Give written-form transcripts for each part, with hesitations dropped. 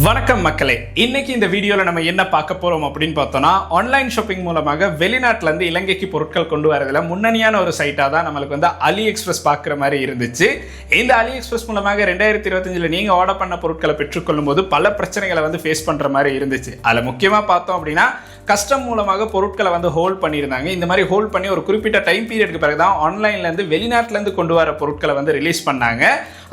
வணக்கம் மக்களே, இன்னைக்கு இந்த வீடியோல நம்ம என்ன பார்க்க போறோம் அப்படின்னு பார்த்தோம்னா, ஆன்லைன் ஷாப்பிங் மூலமாக வெளிநாட்டுல இருந்து இலங்கைக்கு பொருட்கள் கொண்டு வரதுல முன்னணியான ஒரு சைட்டா தான் நம்மளுக்கு வந்து அலி எக்ஸ்பிரஸ் பார்க்குற மாதிரி இருந்துச்சு. இந்த அலி எக்ஸ்பிரஸ் மூலமாக 2025 நீங்க ஆர்டர் பண்ண பொருட்களை பெற்றுக்கொள்ளும் போது பல பிரச்சனைகளை வந்து ஃபேஸ் பண்ற மாதிரி இருந்துச்சு. அதுல முக்கியமா பார்த்தோம் அப்படின்னா, கஸ்டம் மூலமாக பொருட்களை வந்து ஹோல்ட் பண்ணியிருந்தாங்க. இந்த மாதிரி ஹோல்ட் பண்ணி ஒரு குறிப்பிட்ட டைம் பீரியடுக்கு பிறகு தான் ஆன்லைன்ல இருந்து வெளிநாட்டுல இருந்து கொண்டு வர பொருட்களை வந்து ரிலீஸ் பண்ணாங்க.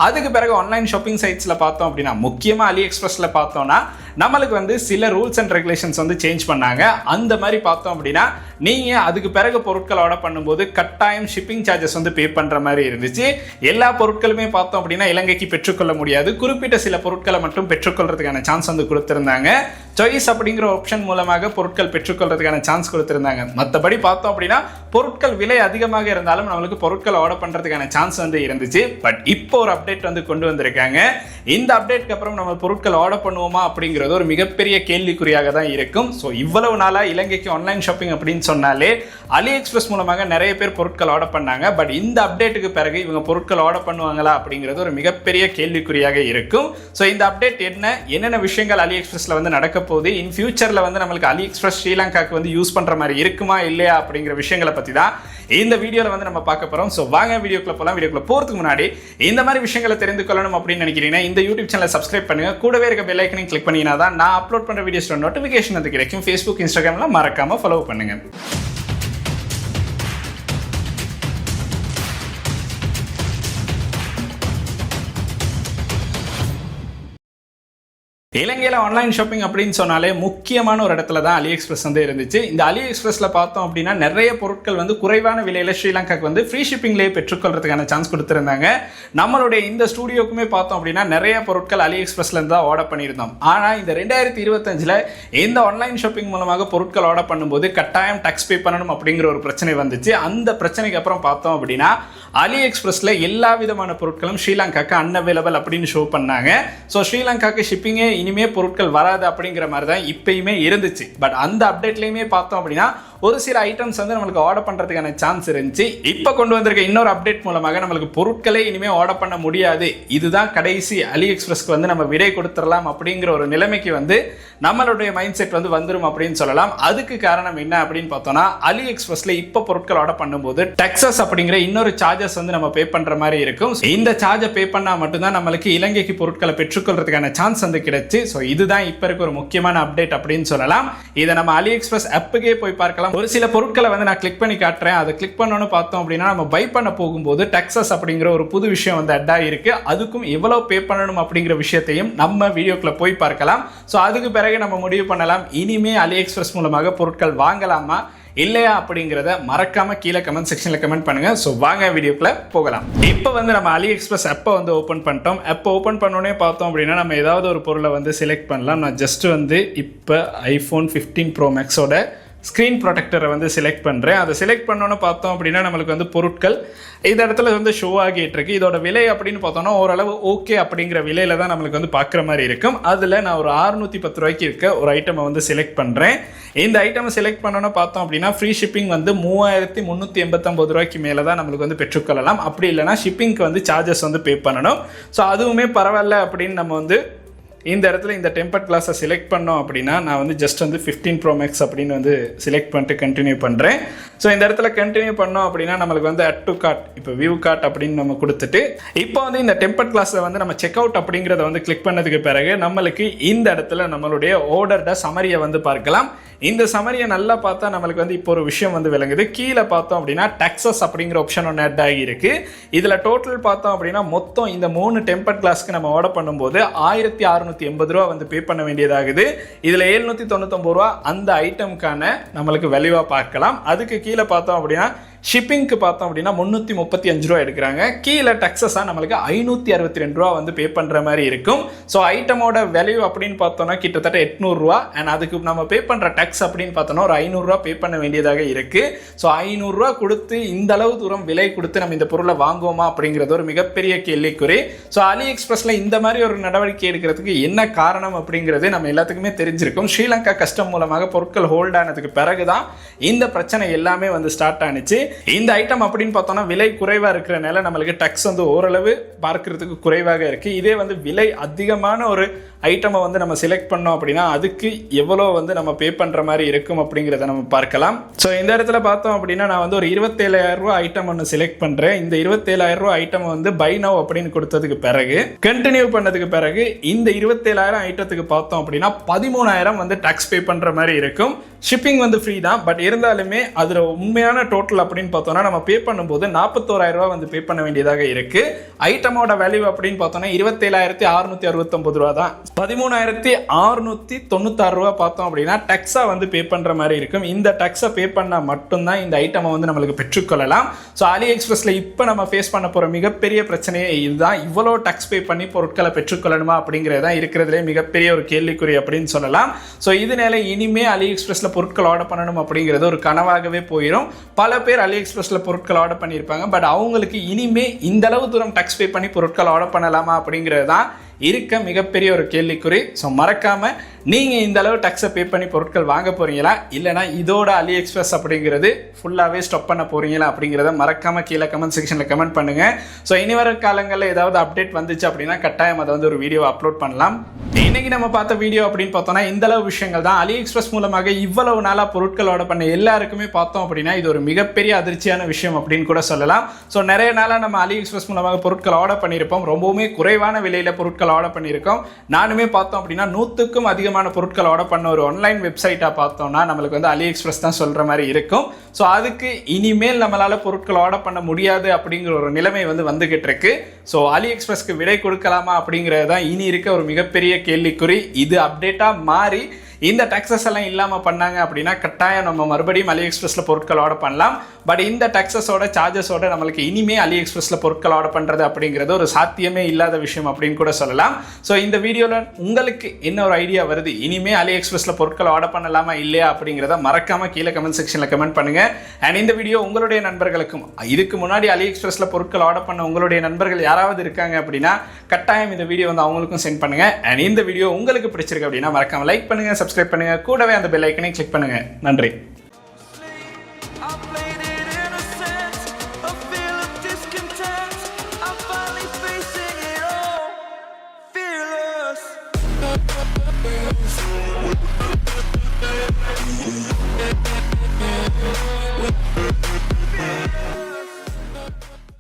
அதுக்கு பிறகு ஆன்லைன் ஷாப்பிங் சைட்ஸ்ல பார்த்தோம் அப்படின்னா, முக்கியமா அலி எக்ஸ்பிரஸ்ல பார்த்தோம்னா நம்மளுக்கு வந்து சில ரூல்ஸ் அண்ட் ரெகுலேஷன்ஸ் வந்து சேஞ்ச் பண்ணாங்க. அந்த மாதிரி பார்த்தோம் அப்படின்னா, நீங்க அதுக்கு பிறகு பொருட்கள் ஆர்டர் பண்ணும்போது கட்டாயம் ஷிப்பிங் சார்ஜஸ் வந்து பே பண்ற மாதிரி இருந்துச்சு. எல்லா பொருட்களுமே பார்த்தோம் அப்படின்னா இலங்கைக்கு பெற்றுக்கொள்ள முடியாது. குறிப்பிட்ட சில பொருட்களை மட்டும் பெற்றுக்கொள்றதுக்கான சான்ஸ் வந்து கொடுத்திருந்தாங்க. சாய்ஸ் அப்படிங்கிற ஆப்ஷன் மூலமாக பொருட்கள் பெற்றுக்கொள்றதுக்கான சான்ஸ் கொடுத்திருந்தாங்க. மற்றபடி பார்த்தோம் அப்படின்னா பொருட்கள் விலை அதிகமாக இருந்தாலும் நம்மளுக்கு பொருட்கள் ஆர்டர் பண்றதுக்கான சான்ஸ் வந்து இருந்துச்சு. பட் இப்போ ஒரு அப்டேட் வந்து கொண்டு வந்திருக்காங்க. இந்த அப்டேட்க்கு அப்புறம் நம்ம பொருட்கள் ஆர்டர் பண்ணுவோமா அப்படிங்கிறது ஒரு மிகப்பெரிய கேள்விக்குறியாக தான் இருக்கும். ஸோ இவ்வளவு நாளா இலங்கைக்கு ஆன்லைன் ஷாப்பிங் அப்படின்னு சொன்னாலே அலி எக்ஸ்பிரஸ் மூலமாக நிறைய பேர் பொருட்கள் ஆர்டர் பண்ணாங்க. பட் இந்த அப்டேட்டுக்கு பிறகு இவங்க பொருட்கள் ஆர்டர் பண்ணுவாங்களா அப்படிங்கிறது ஒரு மிகப்பெரிய கேள்விக்குறியாக இருக்கும். ஸோ இந்த அப்டேட் என்னென்ன விஷயங்கள் அலி எக்ஸ்பிரஸ்ல வந்து நடக்க போகுது, இன் ஃபியூச்சர்ல வந்து நம்மளுக்கு அலி எக்ஸ்பிரஸ் ஸ்ரீலங்காக்கு வந்து யூஸ் பண்ற மாதிரி இருக்குமா இல்லையா அப்படிங்கிற விஷயங்களை பத்தி தான் இந்த வீடியோல வந்து நம்ம பார்க்க போறோம். ஸோ வாங்க வீடியோக்குள்ள போலாம். வீடியோக்குள்ள போறதுக்கு முன்னாடி இந்த மாதிரி விஷயங்களை தெரிந்து கொள்ளணும் அப்படின்னு நினைக்கிறீங்கன்னா இந்த யூடியூப் சேனலை சப்ஸ்கிரைப் பண்ணுங்க. கூடவே இருக்க பெல் ஐக்கனையும் கிளிக் பண்ணீங்கன்னா தான் நான் அப்லோட் பண்ற வீடியோஸோட நோட்டிஃபிகேஷன் வந்து கிடைக்கும். ஃபேஸ்புக், இன்ஸ்டாகிராம்ல மறக்காம ஃபாலோ பண்ணுங்க. இலங்கையில் ஆன்லைன் ஷாப்பிங் அப்படின்னு சொன்னாலே முக்கியமான ஒரு இடத்துல தான் அலி எக்ஸ்பிரஸ் வந்து இருந்துச்சு. இந்த அலி எக்ஸ்பிரஸ்ல பார்த்தோம் அப்படின்னா நிறைய பொருட்கள் வந்து குறைவான விலையில ஸ்ரீலங்காக்கு வந்து ஃப்ரீ ஷிப்பிங்லேயே பெற்றுக்கொள்றதுக்கான சான்ஸ் கொடுத்துருந்தாங்க. நம்மளுடைய இந்த ஸ்டூடியோக்குமே பார்த்தோம் அப்படின்னா நிறைய பொருட்கள் அலி எக்ஸ்பிரஸ்ல இருந்து தான் ஆர்டர் பண்ணியிருந்தோம். ஆனால் இந்த 2025 இந்த ஆன்லைன் ஷாப்பிங் மூலமாக பொருட்கள் ஆர்டர் பண்ணும்போது கட்டாயம் டாக்ஸ் பே பண்ணணும் அப்படிங்கிற ஒரு பிரச்சனை வந்துச்சு. அந்த பிரச்சனைக்கு அப்புறம் பார்த்தோம் அப்படின்னா அலி எக்ஸ்பிரஸ்ல எல்லா விதமான பொருட்களும் ஸ்ரீலங்காக்கு அன்அவைலபிள் அப்படின்னு ஷோ பண்ணாங்க. ஸோ ஸ்ரீலங்காக்கு ஷிப்பிங்கே இனிமே பொருட்கள் வராது அப்படிங்கிற மாதிரி தான் இப்பயுமே இருந்துச்சு. பட் அந்த அப்டேட்லயுமே பார்த்தோம் அப்படின்னா ஒரு சில ஐட்டம்ஸ் வந்து நம்மளுக்கு ஆர்டர் பண்றதுக்கான சான்ஸ் இருந்துச்சு. இப்போ கொண்டு வந்திருக்க இன்னொரு அப்டேட் மூலமாக நம்மளுக்கு பொருட்களே இனிமே ஆர்டர் பண்ண முடியாது, இதுதான் கடைசி, அலி எக்ஸ்பிரஸ்க்கு வந்து நம்ம விடை கொடுத்துடலாம் அப்படிங்கிற ஒரு நிலைமைக்கு வந்து நம்மளுடைய மைண்ட் செட் வந்து வந்துடும் அப்படின்னு சொல்லலாம். அதுக்கு காரணம் என்ன அப்படின்னு பார்த்தோம்னா, அலி எக்ஸ்பிரஸ்ல இப்போ பொருட்கள் ஆர்டர் பண்ணும்போது டெக்ஸஸ் அப்படிங்கிற இன்னொரு சார்ஜஸ் வந்து நம்ம பே பண்ற மாதிரி இருக்கும். இந்த சார்ஜை பே பண்ணா மட்டும்தான் நம்மளுக்கு இலங்கைக்கு பொருட்களை பெற்றுக்கொள்றதுக்கான சான்ஸ் வந்து கிடைச்சு. ஸோ இதுதான் இப்போ இருக்க ஒரு முக்கியமான அப்டேட் அப்படின்னு சொல்லலாம். இதை நம்ம அலி எக்ஸ்பிரஸ் ஆப்புக்கே போய் பார்க்கலாம். ஒரு சில பொருட்களை வந்து நான் கிளிக் பண்ணி காட்டுறேன். அதை கிளிக் பண்ணணும்னு பார்த்தோம் அப்படின்னா நம்ம பை பண்ண போகும்போது டெக்ஸஸ் அப்படிங்கிற ஒரு புது விஷயம் வந்து அட் ஆகிருக்கு. அதுக்கும் எவ்வளவு பே பண்ணணும் அப்படிங்கிற விஷயத்தையும் நம்ம வீடியோக்குள்ள போய் பார்க்கலாம். ஸோ அதுக்கு பிறகு நம்ம முடிவு பண்ணலாம் இனிமே அலி எக்ஸ்பிரஸ் மூலமாக பொருட்கள் வாங்கலாமா இல்லையா அப்படிங்கிறத மறக்காம கீழே கமெண்ட் செக்ஷன்ல கமெண்ட் பண்ணுங்க. ஸோ வாங்க வீடியோக்குள்ள போகலாம். இப்போ வந்து நம்ம அலி எக்ஸ்பிரஸ் ஆப்பை வந்து ஓப்பன் பண்ணிட்டோம். ஆப்பை ஓப்பன் பண்ணோடனே பார்த்தோம் அப்படின்னா நம்ம ஏதாவது ஒரு பொருளை வந்து செலக்ட் பண்ணலாம். நான் ஜஸ்ட் வந்து இப்போ iPhone 15 Pro Maxோட ஸ்க்ரீன் ப்ரொடெக்டரை வந்து செலக்ட் பண்ணுறேன். அதை செலக்ட் பண்ணோன்னு பார்த்தோம் அப்படின்னா நம்மளுக்கு வந்து பொருட்கள் இந்த இடத்துல வந்து ஷோ ஆகிட்டு இருக்கு. இதோட விலை அப்படின்னு பார்த்தோம்னா ஓரளவு ஓகே அப்படிங்கிற விலையில தான் நம்மளுக்கு வந்து பார்க்குற மாதிரி இருக்கும். அதில் நான் ஒரு 610 ரூபாய்க்கு இருக்க ஒரு ஐட்டமை வந்து செலக்ட் பண்ணுறேன். இந்த ஐட்டமை செலக்ட் பண்ணோன்னு பார்த்தோம் அப்படின்னா ஃப்ரீ ஷிப்பிங் வந்து 3389 ரூபாய்க்கு மேலே தான் நம்மளுக்கு வந்து பெற்றுக்கொள்ளலாம். அப்படி இல்லைனா ஷிப்பிங்க்கு வந்து சார்ஜஸ் வந்து பே பண்ணணும். ஸோ அதுவுமே பரவாயில்ல அப்படின்னு நம்ம வந்து இந்த இடத்துல இந்த டெம்பர்ட் கிளாஸை செலக்ட் பண்ணோம் அப்படின்னா நான் வந்து ஜஸ்ட் வந்து 15 Pro Max அப்படின்னு வந்து செலக்ட் பண்ணிட்டு கண்டினியூ பண்ணுறேன். ஸோ இந்த இடத்துல கண்டினியூ பண்ணோம் அப்படின்னா நம்மளுக்கு வந்து அட் டு கார்ட், இப்போ வியூ கார்ட் அப்படின்னு நம்ம கொடுத்துட்டு இப்போ வந்து இந்த டெம்பர்ட் கிளாஸில் வந்து நம்ம செக் அவுட் அப்படிங்கிறத வந்து கிளிக் பண்ணதுக்கு பிறகு நம்மளுக்கு இந்த இடத்துல நம்மளுடைய ஆர்டர்ட சமரியை வந்து பார்க்கலாம். இந்த சமரியை நல்லா பார்த்தா நம்மளுக்கு வந்து இப்போ ஒரு விஷயம் வந்து விளங்குது. கீழே பார்த்தோம் அப்படின்னா டெக்ஸஸ் அப்படிங்கிற ஆப்ஷன் ஒன்று ஆட் ஆகியிருக்கு. இதில் டோட்டல் பார்த்தோம் அப்படின்னா மொத்தம் இந்த 3 டெம்பர்ட் கிளாஸ்க்கு நம்ம ஆர்டர் பண்ணும்போது 1680 ரூபா வந்து பே பண்ண வேண்டியதாகுது. இதில் 799 ரூபா அந்த ஐட்டமுக்கான நம்மளுக்கு வேல்யூவாக பார்க்கலாம். அதுக்கு கீழே பார்த்தோம் அப்படின்னா ஷிப்பிங்க்கு பார்த்தோம் அப்படின்னா 335 ரூபா எடுக்கிறாங்க. கீழே டெக்ஸஸாக நம்மளுக்கு 562 ரூபா வந்து பே பண்ணுற மாதிரி இருக்கும். ஸோ ஐட்டமோட வேல்யூ அப்படின்னு பார்த்தோம்னா கிட்டத்தட்ட 800 ரூபா. அண்ட் அதுக்கு நம்ம பே பண்ணுற டெக்ஸ் அப்படின்னு பார்த்தோம்னா ஒரு 500 ரூபா பே பண்ண வேண்டியதாக இருக்குது. ஸோ 500 ரூபா கொடுத்து இந்த அளவு தூரம் விலை கொடுத்து நம்ம இந்த பொருளை வாங்குவோமா அப்படிங்கிறது ஒரு மிகப்பெரிய கேள்விக்குறி. ஸோ அலி எக்ஸ்பிரஸ்ல இந்த மாதிரி ஒரு நடவடிக்கை எடுக்கிறதுக்கு என்ன காரணம் அப்படிங்கிறது நம்ம எல்லாத்துக்குமே தெரிஞ்சிருக்கும். ஸ்ரீலங்கா கஸ்டம் மூலமாக பொருட்கள் ஹோல்ட் ஆனதுக்கு பிறகுதான் இந்த பிரச்சனை எல்லாமே வந்து ஸ்டார்ட் ஆனிச்சு. இந்த ஐட்டம் அப்படின்னு பார்த்தோம்னா விலை குறைவா இருக்கிறனால நம்மளுக்கு டக்ஸ் வந்து ஓரளவு பார்க்கறதுக்கு குறைவாக இருக்கு. இதே வந்து விலை அதிகமான ஒரு ஐட்டமை வந்து நம்ம செலக்ட் பண்ணோம் அப்படின்னா அதுக்கு எவ்வளோ வந்து நம்ம பே பண்ற மாதிரி இருக்கும் அப்படிங்கிறத நம்ம பார்க்கலாம். ஸோ இந்த இடத்துல பார்த்தோம் அப்படின்னா நான் வந்து ஒரு 27,000 ரூபாய் ஐட்டம் ஒன்று செலக்ட் பண்றேன். இந்த 27,000 ரூபாய் ஐட்டம் வந்து பை நவ் அப்படின்னு கொடுத்ததுக்கு பிறகு கண்டினியூ பண்ணதுக்கு பிறகு இந்த 27,000 ஐட்டத்துக்கு பார்த்தோம் அப்படின்னா 13,000 வந்து டாக்ஸ் பே பண்ற மாதிரி இருக்கும். ஷிப்பிங் வந்து ஃப்ரீ தான், பட் இருந்தாலுமே அதில் உண்மையான டோட்டல் அப்படின்னு பார்த்தோம்னா நம்ம பே பண்ணும்போது 41,000 ரூபாய் வந்து பே பண்ண வேண்டியதாக இருக்கு. ஐட்டமோட வேல்யூ அப்படின்னு பார்த்தோம்னா 27,669 ரூபா தான். 13,696 ரூபா பார்த்தோம் அப்படின்னா டக்ஸா வந்து பே பண்ற மாதிரி இருக்கும். இந்த டக்ஸை பே பண்ணா மட்டும்தான் இந்த ஐட்டமை வந்து நம்மளுக்கு பெற்றுக்கொள்ளலாம். ஸோ அலி எக்ஸ்பிரஸ்ல இப்போ நம்ம ஃபேஸ் பண்ண போற மிகப்பெரிய பிரச்சனையே இதுதான். இவ்வளோ டக்ஸ் பே பண்ணி பொருட்களை பெற்றுக்கொள்ளணுமா அப்படிங்கிறதான் இருக்கிறதுலே மிகப்பெரிய ஒரு கேள்விக்குறி அப்படின்னு சொல்லலாம். ஸோ இதனால இனிமே அலி எக்ஸ்பிரஸ்ல பொருட்கள் ஆர்டர் பண்ணணும் அப்படிங்கிறது ஒரு கனவாகவே போயிடும். பல பேர் அலி எக்ஸ்பிரஸ்ல பொருட்கள் ஆர்டர் பண்ணியிருப்பாங்க, பட் அவங்களுக்கு இனிமே இந்த அளவு தூரம் டக்ஸ் பே பண்ணி பொருட்கள் ஆர்டர் பண்ணலாமா அப்படிங்கிறது தான் இருக்க மிகப்பெரிய ஒரு கேள்விக்குறி. ஸோ மறக்காம நீங்க இந்த அளவு டக்ஸை பே பண்ணி பொருட்கள் வாங்க போறீங்களா, இல்லைனா இதோட அலி எக்ஸ்பிரஸ் அப்படிங்கிறது ஃபுல்லாவே ஸ்டாப் பண்ண போறீங்களா அப்படிங்கிறத மறக்காம கீழே கமெண்ட் செக்ஷன்ல கமெண்ட் பண்ணுங்க. ஸோ இனி வர காலங்களில் ஏதாவது அப்டேட் வந்துச்சு அப்படின்னா கட்டாயம் அதை வந்து ஒரு வீடியோ அப்லோட் பண்ணலாம். இன்னைக்கு நம்ம பார்த்த வீடியோ அப்படின்னு பார்த்தோம்னா இந்த அளவு விஷயங்கள் தான். அலி எக்ஸ்பிரஸ் மூலமாக இவ்வளவு நாளா பொருட்கள் ஆர்டர் பண்ண எல்லாருக்குமே பார்த்தோம் அப்படின்னா இது ஒரு மிகப்பெரிய அதிர்ச்சியான விஷயம் அப்படின்னு கூட சொல்லலாம். ஸோ நிறைய நாளா நம்ம அலி எக்ஸ்பிரஸ் மூலமாக பொருட்கள் ஆர்டர் பண்ணியிருப்போம், ரொம்பவுமே குறைவான விலையில பொருட்கள் ஆர்டர் பண்ணியிருக்கோம். நானுமே பார்த்தோம் அப்படின்னா 100க்கும் அதிகமான பொருட்கள் ஆர்டர் பண்ண ஒரு ஆன்லைன் வெப்சைட்டா பார்த்தோம்னா நம்மளுக்கு வந்து அலி எக்ஸ்பிரஸ் தான் சொல்ற மாதிரி இருக்கும். ஸோ அதுக்கு இனிமேல் நம்மளால பொருட்கள் ஆர்டர் பண்ண முடியாது அப்படிங்கிற ஒரு நிலைமை வந்து வந்துகிட்டு இருக்கு. ஸோ அலி எக்ஸ்பிரஸ்க்கு விடை கொடுக்கலாமா அப்படிங்கிறது தான் இனி இருக்க ஒரு மிகப்பெரிய கேள்விக்குறி. இது அப்டேட்டா மாறி இந்த டாக்ஸஸ் எல்லாம் இல்லாமல் பண்ணாங்க அப்படின்னா கட்டாயம் நம்ம மறுபடியும் அலி எக்ஸ்பிரஸில் பொருட்கள் ஆர்டர் பண்ணலாம். பட் இந்த டாக்ஸஸோட சார்ஜஸோட நம்மளுக்கு இனிமே அலி எக்ஸ்பிரஸில் பொருட்கள் ஆர்டர் பண்ணுறது அப்படிங்கிறது ஒரு சாத்தியமே இல்லாத விஷயம் அப்படின்னு கூட சொல்லலாம். ஸோ இந்த வீடியோவில் உங்களுக்கு என்ன ஒரு ஐடியா வருது, இனிமே அலி எக்ஸ்பிரஸில் பொருட்கள் ஆர்டர் பண்ணலாமா இல்லையா அப்படிங்கிறத மறக்காம கீழே கமெண்ட் செக்ஷனில் கமெண்ட் பண்ணுங்க. அண்ட் இந்த வீடியோ உங்களுடைய நண்பர்களுக்கும் இதுக்கு முன்னாடி அலி எக்ஸ்பிரஸில் பொருட்கள் ஆர்டர் பண்ண உங்களுடைய நண்பர்கள் யாராவது இருக்காங்க அப்படின்னா கட்டாயம் இந்த வீடியோ வந்து அவங்களுக்கும் சென்ட் பண்ணுங்க. அண்ட் இந்த வீடியோ உங்களுக்கு பிடிச்சிருக்கு அப்படின்னா மறக்காம லைக் பண்ணுங்க, சப்ஸ்கிரைப் பண்ணுங்க, கூடவே அந்த பெல் ஐக்கனை கிளிக் பண்ணுங்க. நன்றி. We'll be right back.